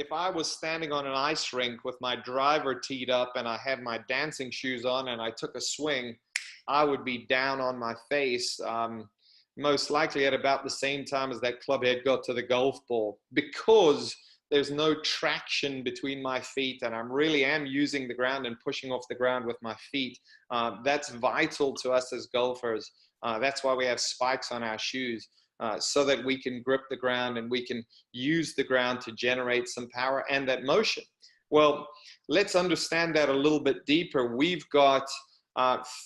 if I was standing on an ice rink with my driver teed up and I had my dancing shoes on and I took a swing, I would be down on my face, most likely at about the same time as that club head got to the golf ball, because there's no traction between my feet and I really am using the ground and pushing off the ground with my feet. That's vital to us as golfers. That's why we have spikes on our shoes, so that we can grip the ground and we can use the ground to generate some power and that motion. Well, let's understand that a little bit deeper. We've got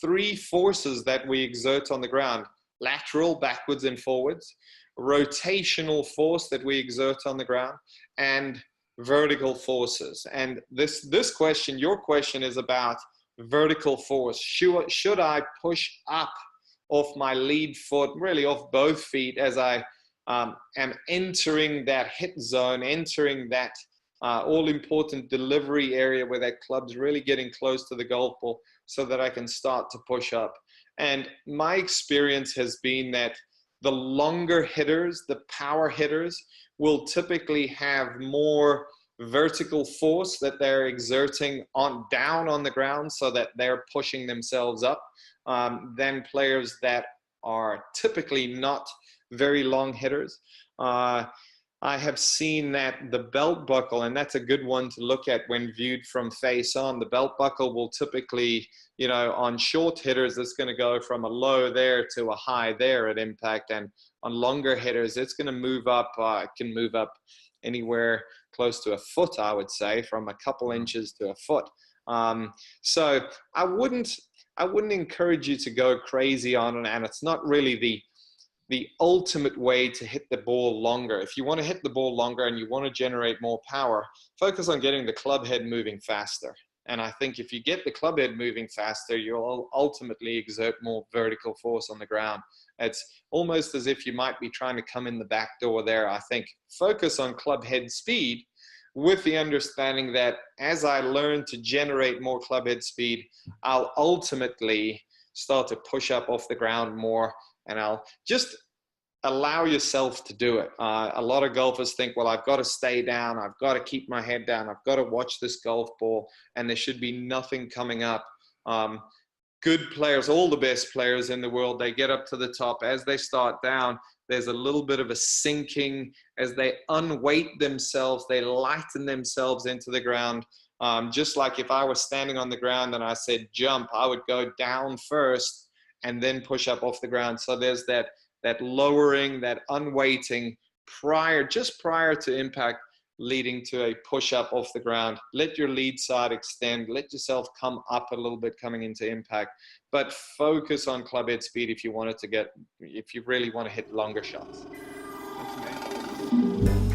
three forces that we exert on the ground: lateral, backwards and forwards; rotational force that we exert on the ground; and vertical forces. And this question, your question, is about vertical force. Should I push up off my lead foot, really off both feet, as I am entering that hit zone, entering that all-important delivery area where that club's really getting close to the golf ball, so that I can start to push up? And my experience has been that the longer hitters, the power hitters, will typically have more vertical force that they're exerting down on the ground, so that they're pushing themselves up, than players that are typically not very long hitters. I have seen that the belt buckle, and that's a good one to look at when viewed from face on. The belt buckle will typically, on short hitters, it's going to go from a low there to a high there at impact. And on longer hitters, it's going to move up. It can move up anywhere close to a foot, I would say, from a couple inches to a foot. So I wouldn't encourage you to go crazy on it, and it's not really the ultimate way to hit the ball longer. If you want to hit the ball longer and you want to generate more power, focus on getting the club head moving faster. And I think if you get the club head moving faster, you'll ultimately exert more vertical force on the ground. It's almost as if you might be trying to come in the back door there. I think focus on club head speed, with the understanding that as I learn to generate more club head speed, I'll ultimately start to push up off the ground more. And I'll just allow yourself to do it. A lot of golfers think, well, I've got to stay down. I've got to keep my head down. I've got to watch this golf ball, and there should be nothing coming up. Good players, all the best players in the world, they get up to the top. As they start down, there's a little bit of a sinking. As they unweight themselves, they lighten themselves into the ground. Just like if I was standing on the ground and I said jump, I would go down first and then push up off the ground. So there's that lowering, that unweighting just prior to impact, leading to a push up off the ground. Let your lead side extend, let yourself come up a little bit coming into impact, but focus on club head speed if you really want to hit longer shots. That's amazing.